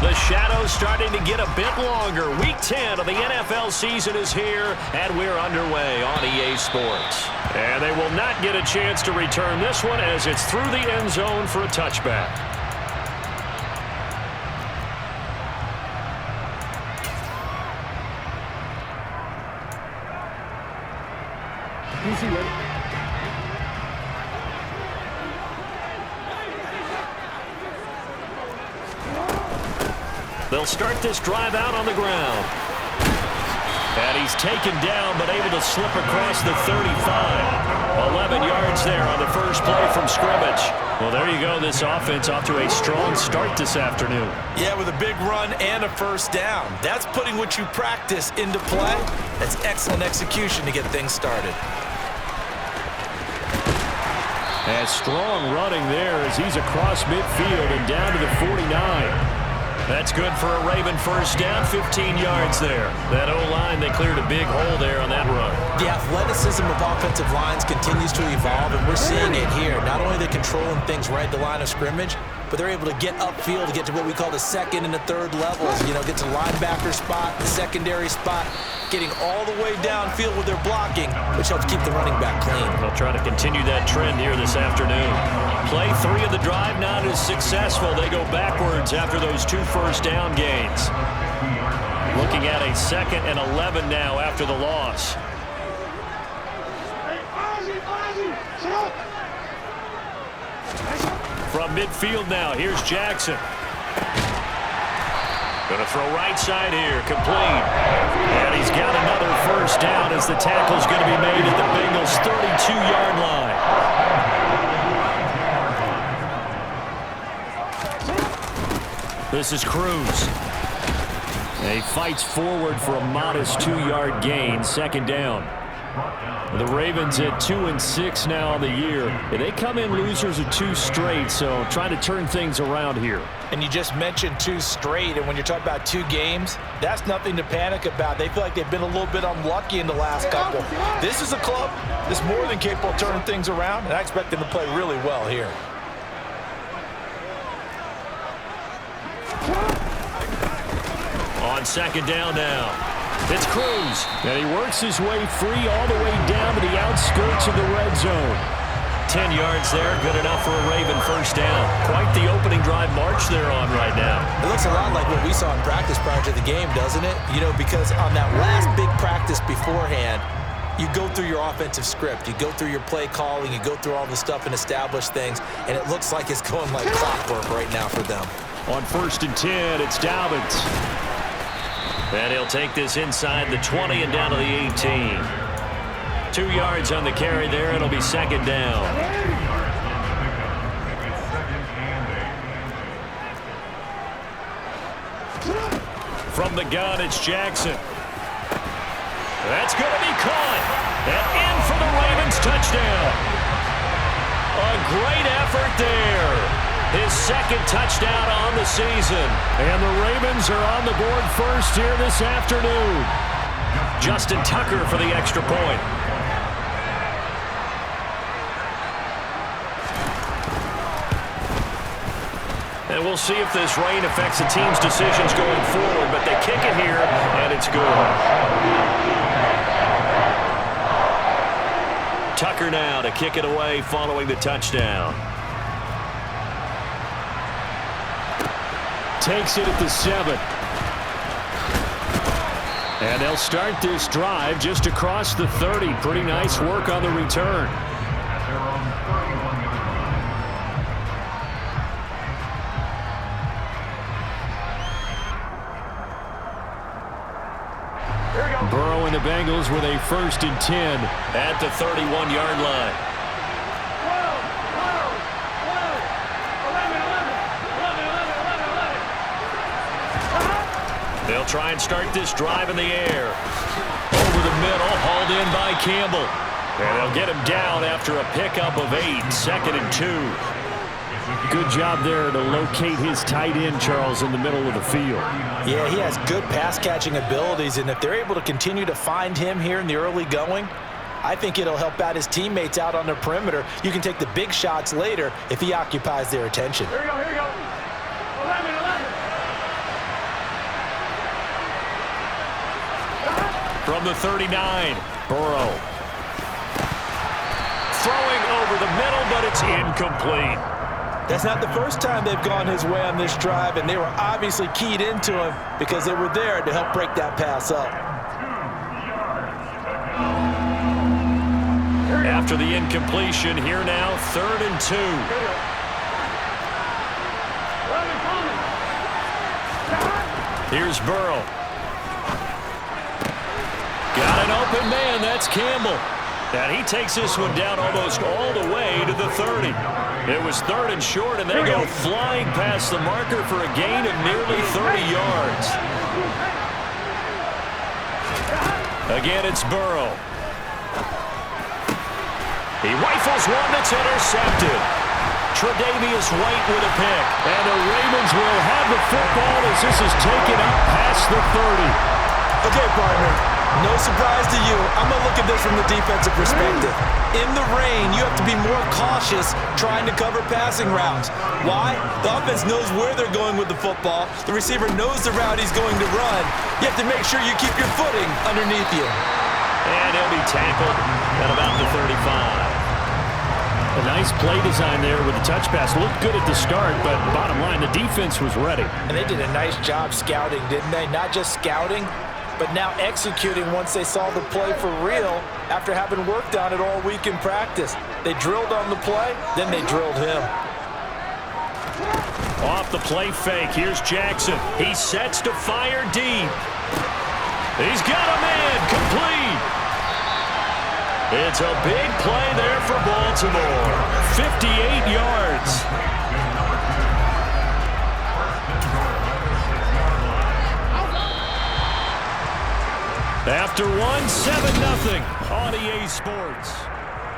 the shadows starting to get a bit longer. Week 10 of the NFL season is here, and we're underway on EA Sports. And they will not get a chance to return this one as it's through the end zone for a touchback. They'll start this drive out on the ground. And he's taken down, but able to slip across the 35. 11 yards there on the first play from scrimmage. Well, there you go. This offense off to a strong start this afternoon. Yeah, with a big run and a first down. That's putting what you practice into play. That's excellent execution to get things started. And strong running there as he's across midfield and down to the 49. That's good for a Raven first down, 15 yards there. That O-line, they cleared a big hole there on that run. The athleticism of offensive lines continues to evolve, and we're seeing it here. Not only are they controlling things right at the line of scrimmage, but they're able to get upfield to get to what we call the second and the third levels. You know, get to the linebacker spot, the secondary spot, getting all the way downfield with their blocking, which helps keep the running back clean. They'll try to continue that trend here this afternoon. Play 3 of the drive not as successful. They go backwards after those 2 first down gains. Looking at a 2nd and 11 now after the loss. From midfield now, here's Jackson. Going to throw right side here, complete. And he's got another first down as the tackle's going to be made at the Bengals' 32-yard line. This is Cruz. And he fights forward for a modest 2-yard gain, 2nd down. The Ravens at 2-6 now on the year. And they come in losers of 2 straight, so trying to turn things around here. And you just mentioned 2 straight, and when you're talking about 2 games, that's nothing to panic about. They feel like they've been a little bit unlucky in the last couple. This is a club that's more than capable of turning things around, and I expect them to play really well here. On 2nd down now. It's Cruz. And he works his way free all the way down to the outskirts of the red zone. 10 yards there, good enough for a Raven first down. Quite the opening drive march they're on right now. It looks a lot like what we saw in practice prior to the game, doesn't it? You know, because on that last big practice beforehand, you go through your offensive script. You go through your play calling. You go through all the stuff and establish things. And it looks like it's going like clockwork right now for them. On 1st and 10, it's Dobbins. And he'll take this inside the 20 and down to the 18. 2 yards on the carry there. It'll be 2nd down. From the gun, it's Jackson. That's going to be caught. And in for the Ravens touchdown. A great effort there. His 2nd touchdown on the season. And the Ravens are on the board first here this afternoon. Justin Tucker for the extra point. And we'll see if this rain affects the team's decisions going forward, but they kick it here, and it's good. Tucker now to kick it away following the touchdown. Takes it at the 7. And they'll start this drive just across the 30. Pretty nice work on the return. Burrow and the Bengals with a 1st and 10 at the 31-yard line. They'll try and start this drive in the air. Over the middle, hauled in by Campbell. And they'll get him down after a pickup of 8, 2nd and 2. Good job there to locate his tight end, Charles, in the middle of the field. Yeah, he has good pass-catching abilities, and if they're able to continue to find him here in the early going, I think it'll help out his teammates out on the perimeter. You can take the big shots later if he occupies their attention. Here we go, here we go. 11. From the 39, Burrow. Throwing over the middle, but it's incomplete. That's not the first time they've gone his way on this drive, and they were obviously keyed into him because they were there to help break that pass up. After the incompletion, here now, 3rd and 2. Here's Burrow. Got an open man, that's Campbell. And he takes this one down almost all the way to the 30. It was 3rd and short, and they go flying past the marker for a gain of nearly 30 yards. Again, it's Burrow. He rifles one that's intercepted. Tre'Davious White with a pick. And the Ravens will have the football as this is taken up past the 30. Okay, partner, no surprise to you. I'm going to look at this from the defensive perspective. In the rain, you have to be more cautious trying to cover passing routes. Why? The offense knows where they're going with the football. The receiver knows the route he's going to run. You have to make sure you keep your footing underneath you. And he'll be tackled at about the 35. A nice play design there with the touch pass. Looked good at the start, but bottom line, the defense was ready. And they did a nice job scouting, didn't they? Not just scouting, but now executing once they saw the play for real after having worked on it all week in practice. They drilled on the play, then they drilled him. Off the play fake, here's Jackson. He sets to fire deep. He's got a man, complete. It's a big play there for Baltimore. 58 yards. After one, 7-0 on EA Sports.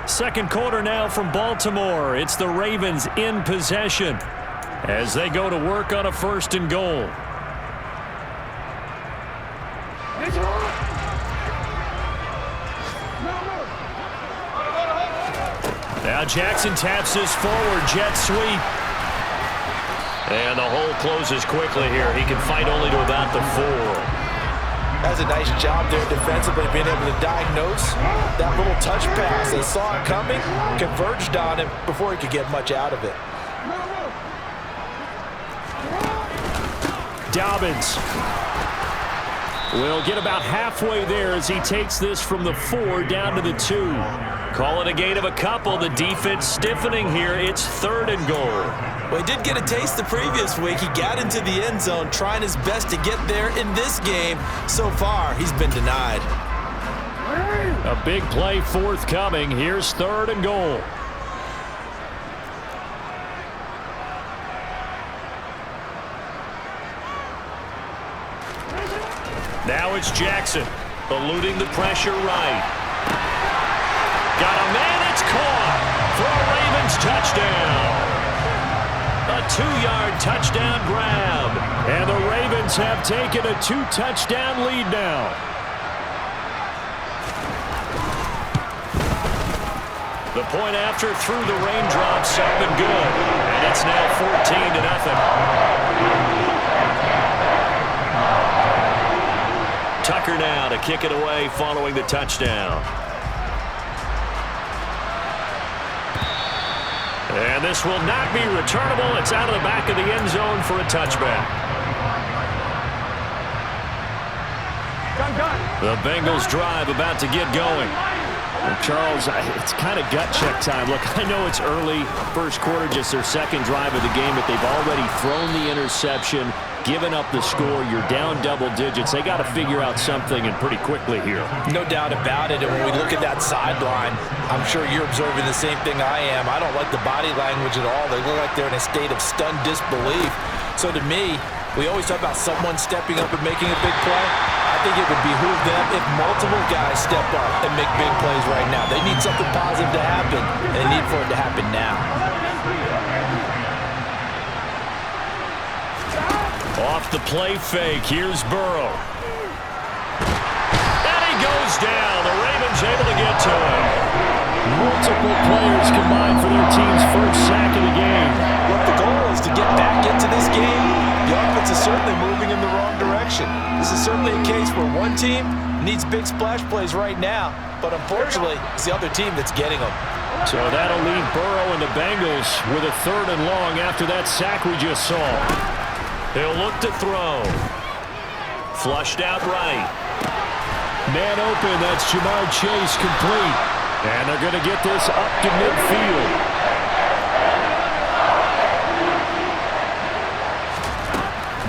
Second quarter now from Baltimore. It's the Ravens in possession as they go to work on a 1st and goal. Now Jackson taps this forward, jet sweep. And the hole closes quickly here. He can fight only to about the 4. That's a nice job there defensively, being able to diagnose that little touch pass. They saw it coming, converged on him before he could get much out of it. Dobbins will get about halfway there as he takes this from the 4 down to the 2. Call it a gain of a couple. The defense stiffening here. It's 3rd and goal. Well, he did get a taste the previous week. He got into the end zone trying his best to get there in this game. So far, he's been denied. A big play forthcoming. Here's 3rd and goal. Now it's Jackson, eluding the pressure right. Got a man, it's caught for a Ravens touchdown. A 2-yard touchdown grab. And the Ravens have taken a 2-touchdown lead now. The point after through the raindrops up and good. And it's now 14-0. Tucker now to kick it away following the touchdown. And this will not be returnable. It's out of the back of the end zone for a touchback. The Bengals drive about to get going. Well, Charles, it's kind of gut check time. Look, I know it's early, first quarter, just their second drive of the game, but they've already thrown the interception, given up the score. You're down double digits. They got to figure out something, and pretty quickly here. No doubt about it. And when we look at that sideline, I'm sure you're observing the same thing I am. I don't like the body language at all. They look like they're in a state of stunned disbelief. So to me, we always talk about someone stepping up and making a big play. I think it would behoove them if multiple guys step up and make big plays right now. They need something positive to happen, and they need for it to happen now. Off the play fake, here's Burrow. And he goes down. The Ravens able to get to him. Multiple players combined for their team's first sack of the game. Look, the goal is to get back into this game. The offense is certainly moving in the wrong direction. This is certainly a case where one team Needs big splash plays right now, but unfortunately, it's the other team that's getting them. So that'll leave Burrow and the Bengals with a 3rd and long after that sack we just saw. He'll look to throw. Flushed out right. Man open, that's Jamar Chase, complete. And they're going to get this up to midfield.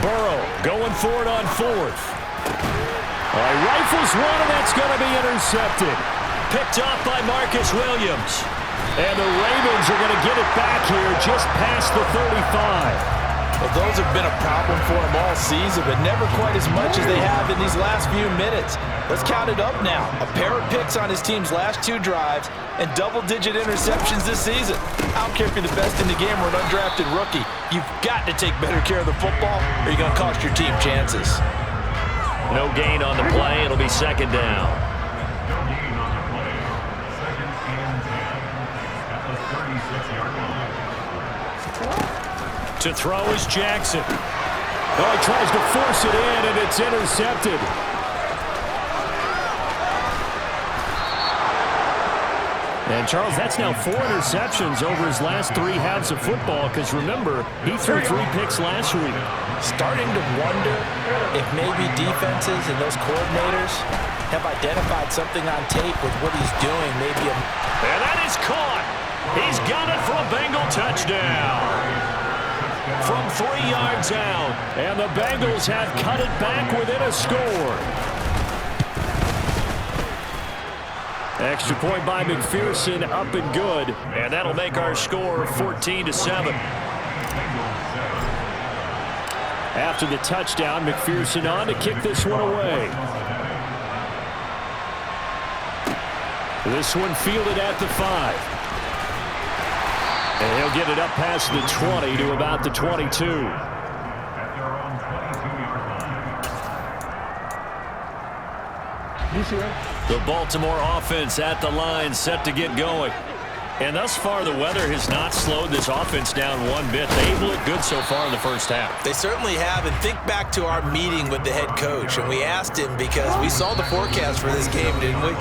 Burrow going for it on 4th. Rifles one, and that's going to be intercepted. Picked off by Marcus Williams. And the Ravens are going to get it back here just past the 35. Well, those have been a problem for them all season, but never quite as much as they have in these last few minutes. Let's count it up now. A pair of picks on his team's last 2 drives and double-digit interceptions this season. I don't care if you're the best in the game or an undrafted rookie. You've got to take better care of the football or you're going to cost your team chances. No gain on the play. It'll be 2nd down. To throw is Jackson. Oh, he tries to force it in, and it's intercepted. And, Charles, that's now 4 interceptions over his last 3 halves of football, because, remember, he threw 3 picks last week. Starting to wonder if maybe defenses and those coordinators have identified something on tape with what he's doing. Maybe And that is caught. He's got it for a Bengal touchdown. From 3 yards out. And the Bengals have cut it back within a score. Extra point by McPherson, up and good. And that'll make our score 14-7. After the touchdown, McPherson on to kick this one away. This one fielded at the 5. And he'll get it up past the 20 to about the 22. The Baltimore offense at the line, set to get going. And thus far, the weather has not slowed this offense down one bit. They've looked good so far in the first half. They certainly have. And think back to our meeting with the head coach. And we asked him, because we saw the forecast for this game, didn't we?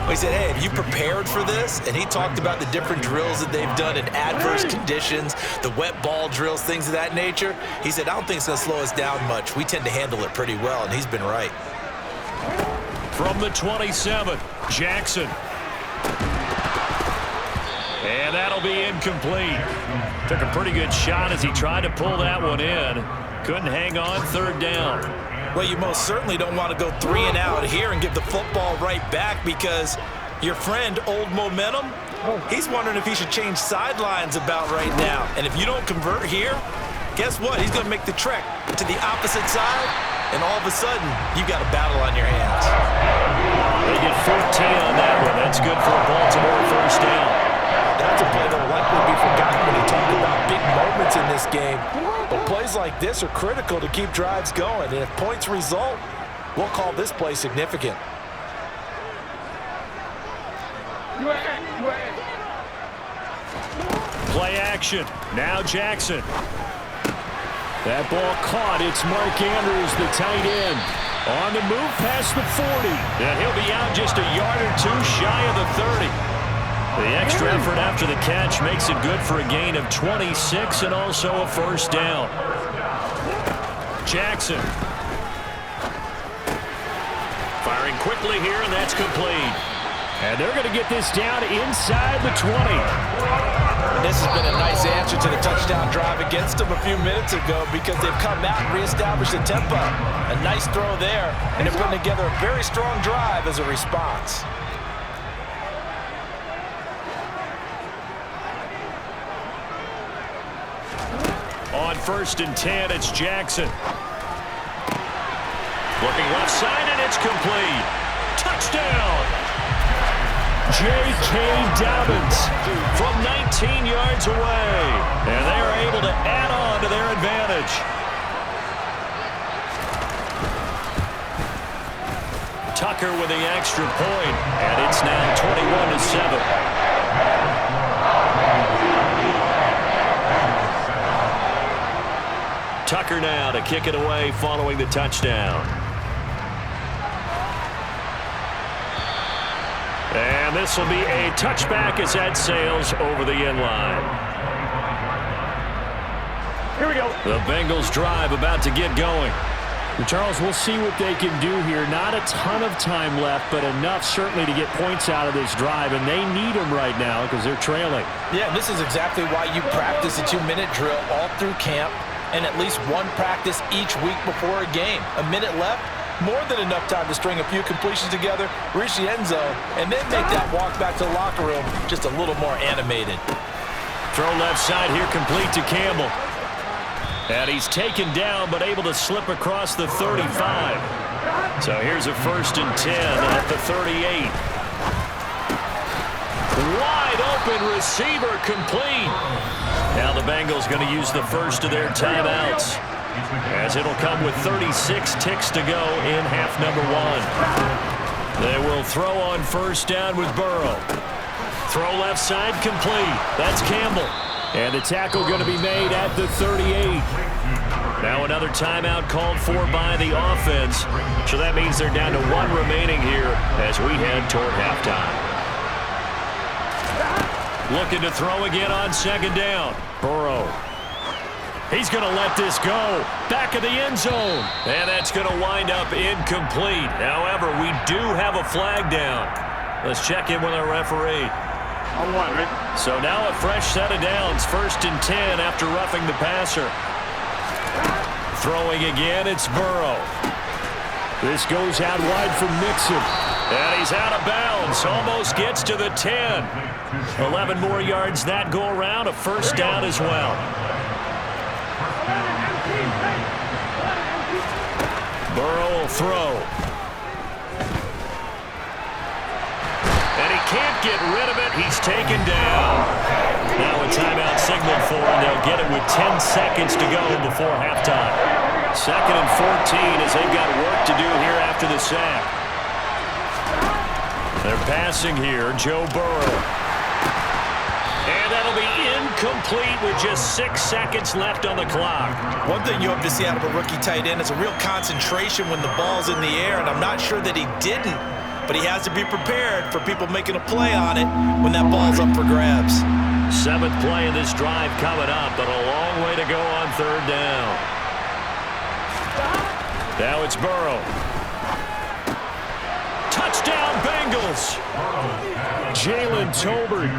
We said, hey, have you prepared for this? And he talked about the different drills that they've done in adverse conditions, the wet ball drills, things of that nature. He said, I don't think it's going to slow us down much. We tend to handle it pretty well, and he's been right. From the 27, Jackson. And that'll be incomplete. Took a pretty good shot as he tried to pull that one in. Couldn't hang on, 3rd down. Well, you most certainly don't want to go 3 and out here and give the football right back, because your friend, Old Momentum, he's wondering if he should change sidelines about right now. And if you don't convert here, guess what? He's going to make the trek to the opposite side, and all of a sudden, you've got a battle on your hands. They get 14 on that one. That's good for a Baltimore 1st down. That's a play that will likely be forgotten when you talk about big moments in this game. But plays like this are critical to keep drives going. And if points result, we'll call this play significant. Play action. Now Jackson. That ball caught. It's Mark Andrews, the tight end. On the move past the 40. And he'll be out just a yard or 2 shy of the 30. The extra effort after the catch makes it good for a gain of 26 and also a 1st down. Jackson. Firing quickly here, and that's complete. And they're going to get this down inside the 20. This has been a nice answer to the touchdown drive against them a few minutes ago, because they've come out and reestablished the tempo. A nice throw there, and they're putting together a very strong drive as a response. On 1st and 10, it's Jackson. Looking left side, and it's complete. Touchdown! J.K. Dobbins from 19 yards away. And they are able to add on to their advantage. Tucker with the extra point, and it's now 21-7. Tucker now to kick it away following the touchdown. And this will be a touchback as that sails over the end line. Here we go. The Bengals drive about to get going. Charles, we'll see what they can do here. Not a ton of time left, but enough certainly to get points out of this drive, and they need them right now because they're trailing. Yeah, this is exactly why you practice a 2-minute drill all through camp and at least one practice each week before a game. A minute left, more than enough time to string a few completions together, reach the end zone, and then make that walk back to the locker room just a little more animated. Throw left side here, complete to Campbell. And he's taken down, but able to slip across the 35. So here's a 1st and 10 at the 38. Wide open receiver, complete. Now the Bengals going to use the first of their timeouts, as it'll come with 36 ticks to go in half number 1. They will throw on 1st down with Burrow. Throw left side, complete. That's Campbell. And the tackle going to be made at the 38. Now another timeout called for by the offense. So that means they're down to 1 remaining here as we head toward halftime. Looking to throw again on 2nd down. Burrow. He's going to let this go. Back of the end zone. And that's going to wind up incomplete. However, we do have a flag down. Let's check in with our referee. So now a fresh set of downs. 1st and 10 after roughing the passer. Throwing again, it's Burrow. This goes out wide from Mixon. And he's out of bounds. Almost gets to the 10. 11 more yards that go around. A 1st down as well. Burrow will throw. Can't get rid of it. He's taken down. Now a timeout signaled for, and they'll get it with 10 seconds to go before halftime. 2nd and 14 as they've got work to do here after the sack. They're passing here, Joe Burrow. And that'll be incomplete with just 6 seconds left on the clock. One thing you hope to see out of a rookie tight end is a real concentration when the ball's in the air, and I'm not sure that he didn't. But he has to be prepared for people making a play on it when that ball's up for grabs. 7th play of this drive coming up, but a long way to go on 3rd down. Now it's Burrow. Touchdown, Bengals! Jalen Tolbert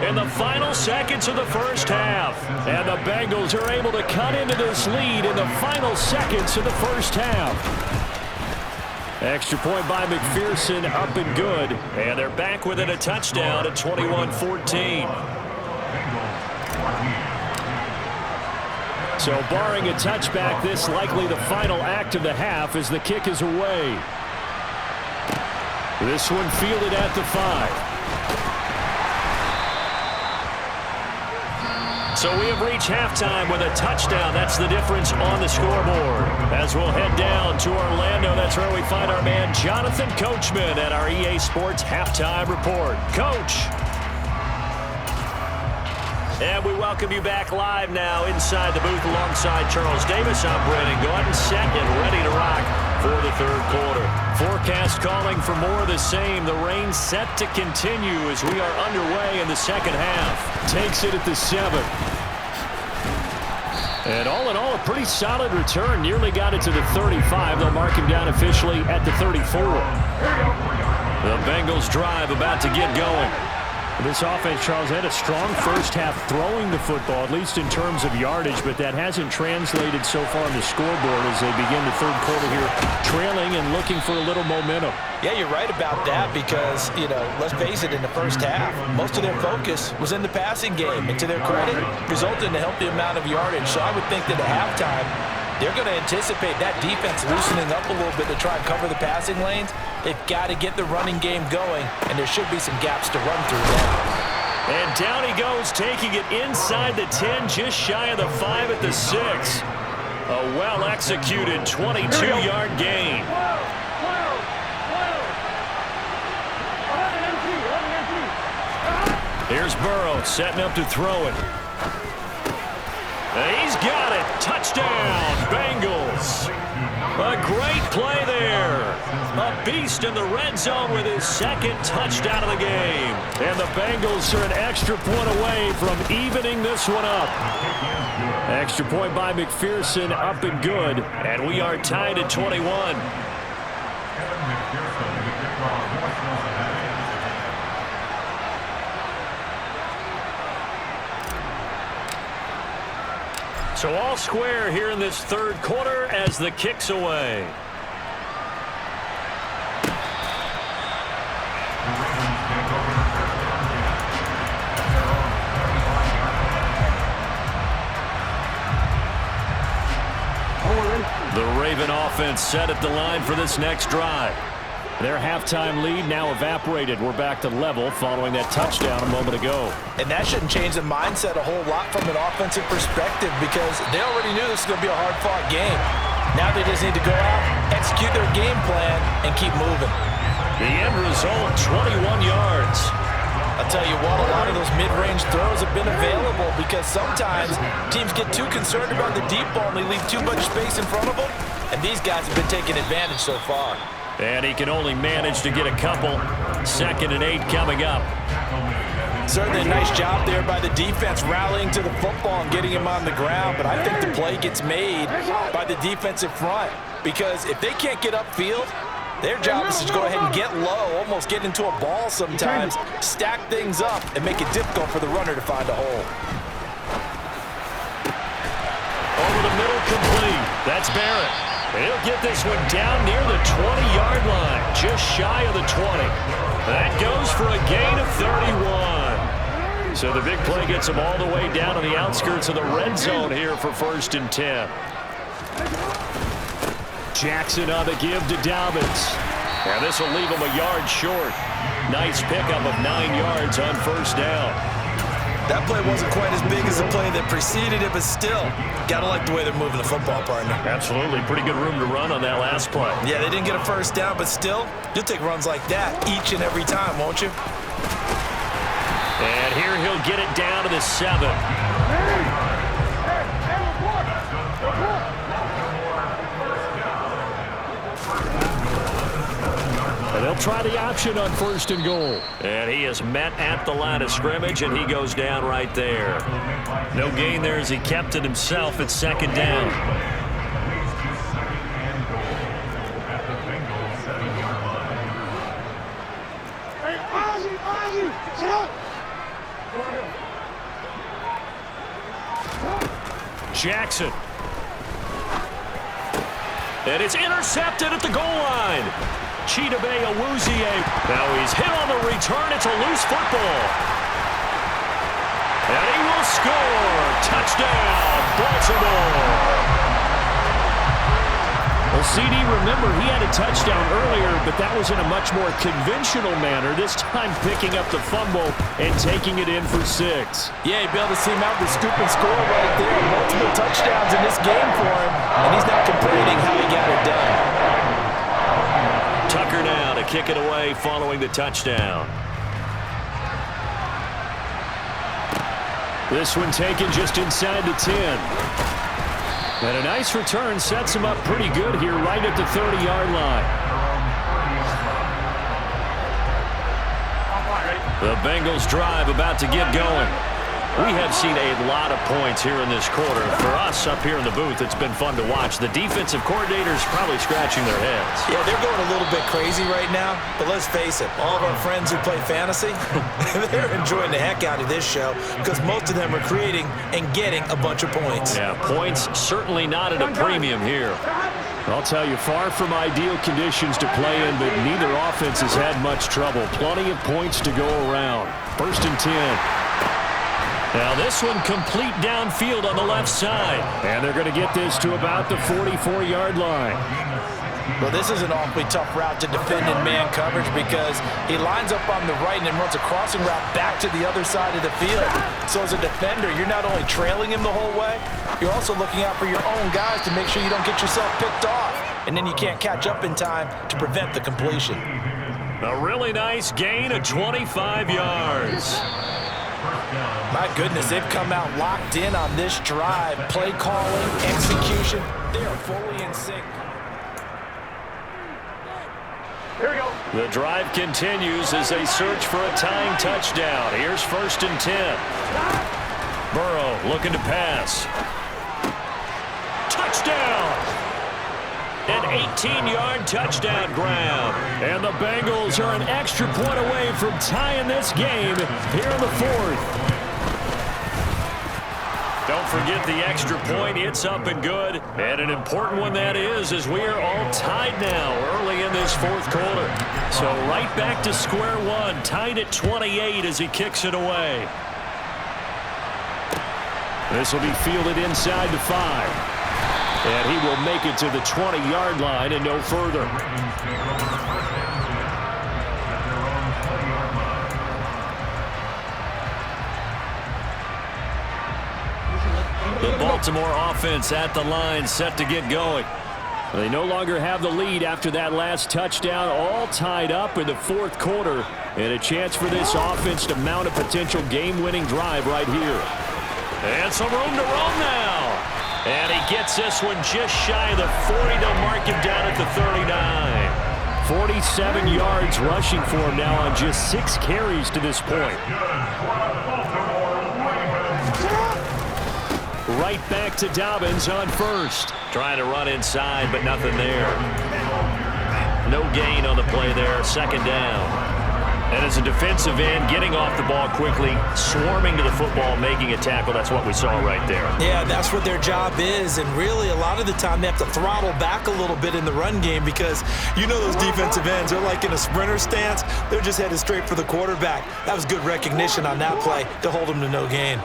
in the final seconds of the 1st half. And the Bengals are able to cut into this lead in the final seconds of the 1st half. Extra point by McPherson, up and good. And they're back within a touchdown at 21-14. So barring a touchback, this likely the final act of the half as the kick is away. This one fielded at the 5. So we have reached halftime with a touchdown. That's the difference on the scoreboard. As we'll head down to Orlando, that's where we find our man Jonathan Coachman at our EA Sports Halftime Report. Coach. And we welcome you back live now inside the booth alongside Charles Davis. I'm Brandon Gordon, set and ready to rock for the 3rd quarter. Forecast calling for more of the same. The rain set to continue as we are underway in the 2nd half. Takes it at the 7. And all in all, a pretty solid return. Nearly got it to the 35. They'll mark him down officially at the 34. The Bengals drive about to get going. This offense, Charles, had a strong 1st half throwing the football, at least in terms of yardage, but that hasn't translated so far on the scoreboard as they begin the 3rd quarter here, trailing and looking for a little momentum. Yeah, you're right about that because, let's face it, in the 1st half, most of their focus was in the passing game. And to their credit, resulted in a healthy amount of yardage. So I would think that at halftime, they're going to anticipate that defense loosening up a little bit to try and cover the passing lanes. They've got to get the running game going, and there should be some gaps to run through now. And down he goes, taking it inside the 10, just shy of the 5 at the 6. A well-executed 22-yard gain. Here's Burrow setting up to throw it. He's got it. Touchdown, Bengals. A great play there. A beast in the red zone with his second touchdown of the game. And the Bengals are an extra point away from evening this one up. Extra point by McPherson, up and good. And we are tied at 21. So all square here in this third quarter as the kick's away. The Raven offense set at the line for this next drive. Their halftime lead now evaporated. We're back to level following that touchdown a moment ago. And that shouldn't change the mindset a whole lot from an offensive perspective because they already knew this was going to be a hard-fought game. Now they just need to go out, execute their game plan, and keep moving. The end result, 21 yards. I'll tell you what, a lot of those mid-range throws have been available because sometimes teams get too concerned about the deep ball and they leave too much space in front of them, and these guys have been taking advantage so far. And he can only manage to get a couple. 2nd and 8 coming up. Certainly a nice job there by the defense rallying to the football and getting him on the ground, but I think the play gets made by the defensive front because if they can't get upfield, their job is to go ahead and get low, almost get into a ball sometimes, stack things up, and make it difficult for the runner to find a hole. Over the middle, complete. That's Barrett. He'll get this one down near the 20-yard line, just shy of the 20. That goes for a gain of 31. So the big play gets him all the way down to the outskirts of the red zone here for 1st and 10. Jackson on the give to Dobbins. And this will leave him a yard short. Nice pickup of 9 yards on 1st down. That play wasn't quite as big as the play that preceded it, but still, gotta like the way they're moving the football, partner. Absolutely. Pretty good room to run on that last play. Yeah, they didn't get a 1st down, but still, you'll take runs like that each and every time, won't you? And here he'll get it down to the 7. And they'll try the option on 1st and goal. And he is met at the line of scrimmage, and he goes down right there. No gain there as he kept it himself at 2nd down. Jackson. And it's intercepted at the goal line. Chidobe Awuzie. Now he's hit on the return. It's a loose football. And he will score. Touchdown, Baltimore. Well, CD, remember, he had a touchdown earlier, but that was in a much more conventional manner, this time picking up the fumble and taking it in for 6. Yeah, he bailed his team out with a scoop and score right there. Multiple touchdowns in this game for him, and he's not complaining how he got it done. Tucker now to kick it away following the touchdown. This one taken just inside the 10. And a nice return sets him up pretty good here right at the 30-yard line. The Bengals drive about to get going. We have seen a lot of points here in this quarter. For us up here in the booth, it's been fun to watch. The defensive coordinators probably scratching their heads. Yeah, they're going a little bit crazy right now, but let's face it, all of our friends who play fantasy, they're enjoying the heck out of this show because most of them are creating and getting a bunch of points. Yeah, points certainly not at a premium here. I'll tell you, far from ideal conditions to play in, but neither offense has had much trouble. Plenty of points to go around. 1st and 10. Now this one complete downfield on the left side. And they're going to get this to about the 44-yard line. Well, this is an awfully tough route to defend in man coverage because he lines up on the right and then runs a crossing route back to the other side of the field. So as a defender, you're not only trailing him the whole way, you're also looking out for your own guys to make sure you don't get yourself picked off. And then you can't catch up in time to prevent the completion. A really nice gain of 25 yards. My goodness, they've come out locked in on this drive. Play calling, execution, they are fully in sync. The drive continues as they search for a tying touchdown. Here's 1st and 10. Burrow looking to pass. Touchdown! An 18-yard touchdown grab. And the Bengals are an extra point away from tying this game here in the 4th. Don't forget the extra point. It's up and good. And an important one that is, as we are all tied now early in this 4th quarter. So right back to square one, tied at 28 as he kicks it away. This will be fielded inside the 5. And he will make it to the 20-yard line and no further. The Baltimore offense at the line, set to get going. They no longer have the lead after that last touchdown, all tied up in the 4th quarter, and a chance for this offense to mount a potential game-winning drive right here. And some room to roam now. And he gets this one just shy of the 40 to mark him down at the 39. 47 yards rushing for him now on just 6 carries to this point. Right back to Dobbins on 1st. Trying to run inside, but nothing there. No gain on the play there. 2nd down. And as a defensive end, getting off the ball quickly, swarming to the football, making a tackle. That's what we saw right there. Yeah, that's what their job is. And really, a lot of the time, they have to throttle back a little bit in the run game because you know those defensive ends, they're like in a sprinter stance. They're just headed straight for the quarterback. That was good recognition on that play to hold them to no gain.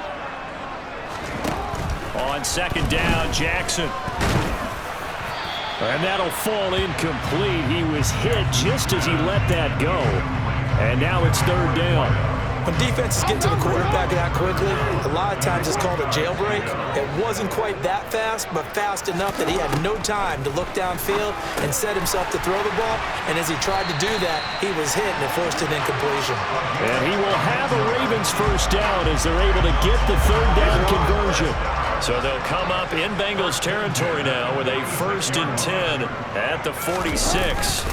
On 2nd down, Jackson. And that'll fall incomplete. He was hit just as he let that go. And now it's 3rd down. When defenses get to the quarterback that quickly, a lot of times it's called a jailbreak. It wasn't quite that fast, but fast enough that he had no time to look downfield and set himself to throw the ball. And as he tried to do that, he was hit and it forced an incompletion. And he will have a Ravens 1st down as they're able to get the 3rd down conversion. So they'll come up in Bengals territory now with a 1st and 10 at the 46.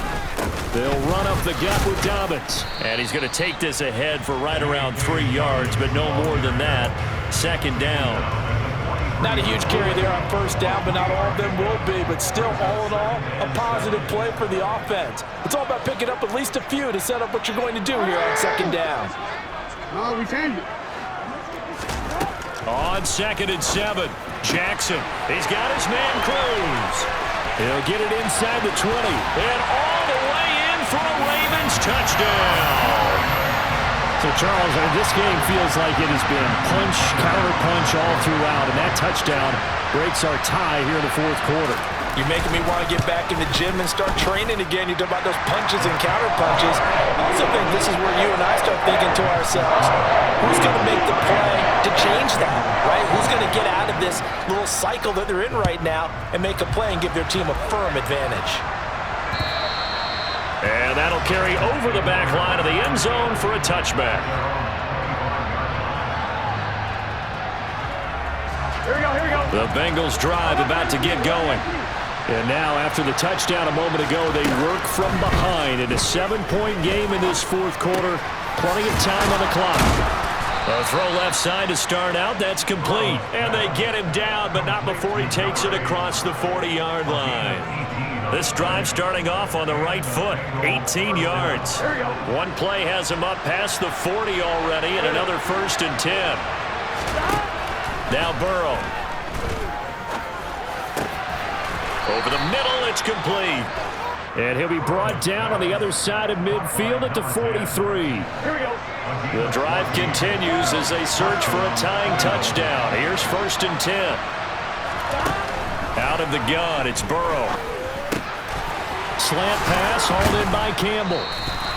They'll run up the gut with Dobbins. And he's going to take this ahead for right around 3 yards, but no more than that. 2nd down. Not a huge carry there on 1st down, but not all of them will be. But still, all in all, a positive play for the offense. It's all about picking up at least a few to set up what you're going to do here on 2nd down. Oh, we changed it. On 2nd and 7, Jackson. He's got his man Cruz. He'll get it inside the 20. And all the way in for a Ravens touchdown. So, Charles, this game feels like it has been punch, counter-punch all throughout, and that touchdown breaks our tie here in the 4th quarter. You're making me want to get back in the gym and start training again. You talk about those punches and counter punches. I also think this is where you and I start thinking to ourselves, who's going to make the play to change that, right? Who's going to get out of this little cycle that they're in right now and make a play and give their team a firm advantage? And that'll carry over the back line of the end zone for a touchback. Here we go, here we go. The Bengals drive about to get going. And now, after the touchdown a moment ago, they work from behind in a 7-point game in this 4th quarter. Plenty of time on the clock. A throw left side to start out. That's complete. And they get him down, but not before he takes it across the 40-yard line. This drive starting off on the right foot. 18 yards. One play has him up past the 40 already, and another 1st and 10. Now Burrow. Over the middle, it's complete. And he'll be brought down on the other side of midfield at the 43. Here we go. The drive continues as they search for a tying touchdown. Here's 1st and 10. Out of the gun, it's Burrow. Slant pass hauled in by Campbell.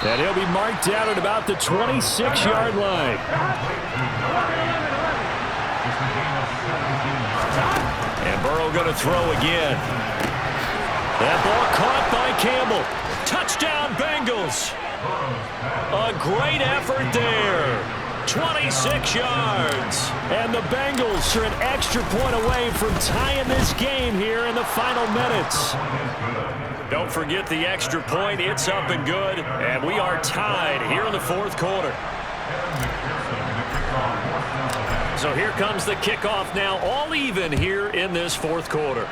And he'll be marked down at about the 26-yard line. And Burrow going to throw again. That ball caught by Campbell. Touchdown, Bengals. A great effort there. 26 yards. And the Bengals are an extra point away from tying this game here in the final minutes. Don't forget the extra point. It's up and good. And we are tied here in the fourth quarter. So here comes the kickoff now, all even here in this fourth quarter.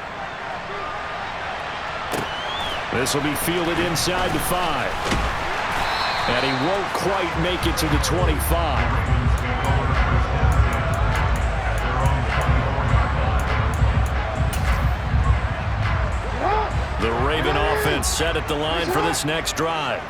This will be fielded inside the 5. And he won't quite make it to the 25. The Raven offense set at the line for this next drive.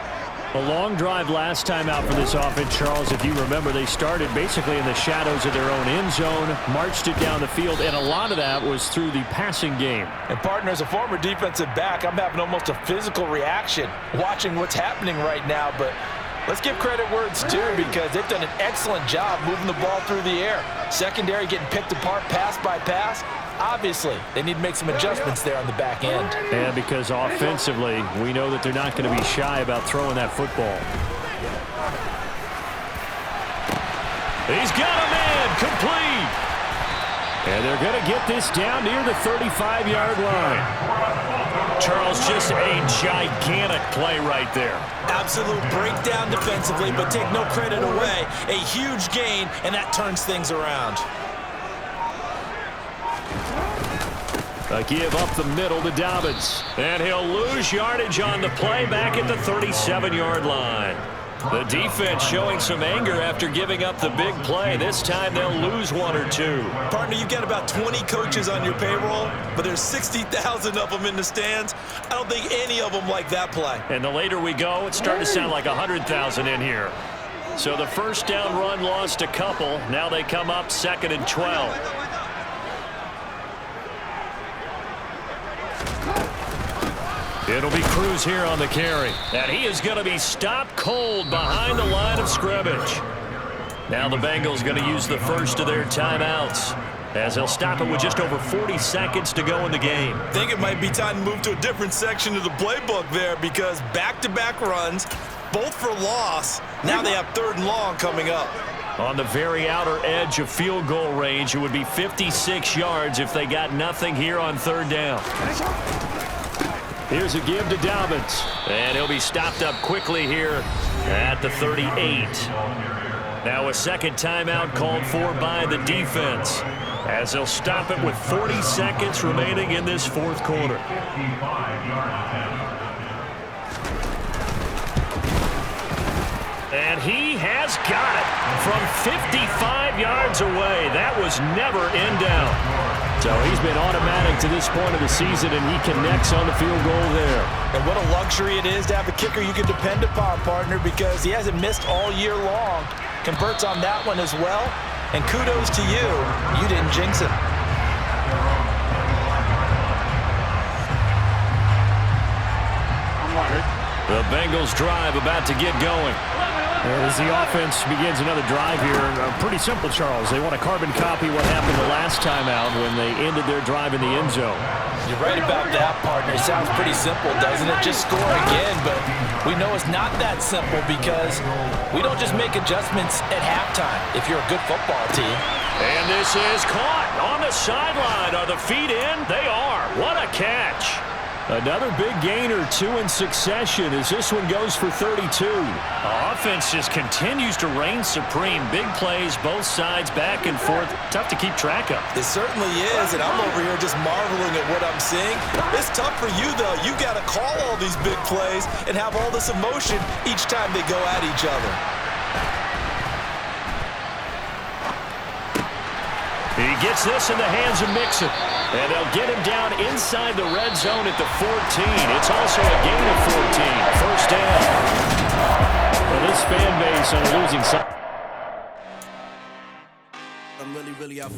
A long drive last time out for this offense, Charles. If you remember, they started basically in the shadows of their own end zone, marched it down the field, and a lot of that was through the passing game. And, partner, as a former defensive back, I'm having almost a physical reaction watching what's happening right now. But let's give credit where it's due because they've done an excellent job moving the ball through the air. Secondary getting picked apart pass by pass. Obviously, they need to make some adjustments there on the back end. And because offensively, we know that they're not going to be shy about throwing that football. He's got a man complete. And they're going to get this down near the 35-yard line. Charles, just a gigantic play right there. Absolute breakdown defensively, but take no credit away. A huge gain, and that turns things around. A give up the middle to Dobbins. And he'll lose yardage on the play back at the 37-yard line. The defense showing some anger after giving up the big play. This time they'll lose one or two. Partner, you've got about 20 coaches on your payroll, but there's 60,000 of them in the stands. I don't think any of them like that play. And the later we go, it's starting to sound like 100,000 in here. So the first down run lost a couple. Now they come up 2nd and 12. It'll be Cruz here on the carry. And he is going to be stopped cold behind the line of scrimmage. Now the Bengals going to use the first of their timeouts, as they'll stop it with just over 40 seconds to go in the game. I think it might be time to move to a different section of the playbook there because back-to-back runs, both for loss. Now they have 3rd and long coming up. On the very outer edge of field goal range, it would be 56 yards if they got nothing here on 3rd down. Here's a give to Dobbins. And he'll be stopped up quickly here at the 38. Now a second timeout called for by the defense, as they'll stop it with 40 seconds remaining in this fourth quarter. And he has got it from 55 yards away. That was never in down. So he's been automatic to this point of the season, and he connects on the field goal there. And what a luxury it is to have a kicker you can depend upon, partner, because he hasn't missed all year long. Converts on that one as well. And kudos to you. You didn't jinx him. The Bengals drive about to get going. As the offense begins another drive here, pretty simple, Charles. They want to carbon copy what happened the last time out when they ended their drive in the end zone. You're right about that, partner. It sounds pretty simple, doesn't it? Just score again, but we know it's not that simple because we don't just make adjustments at halftime if you're a good football team. And this is caught on the sideline. Are the feet in? They are. What a catch. Another big gain or 2 in succession as this one goes for 32. Offense just continues to reign supreme. Big plays, both sides, back and forth. Tough to keep track of. It certainly is, and I'm over here just marveling at what I'm seeing. It's tough for you, though. You got to call all these big plays and have all this emotion each time they go at each other. He gets this in the hands of Mixon. And they'll get him down inside the red zone at the 14. It's also a gain of 14. First down. Well, this fan base on a losing side. I'm really out for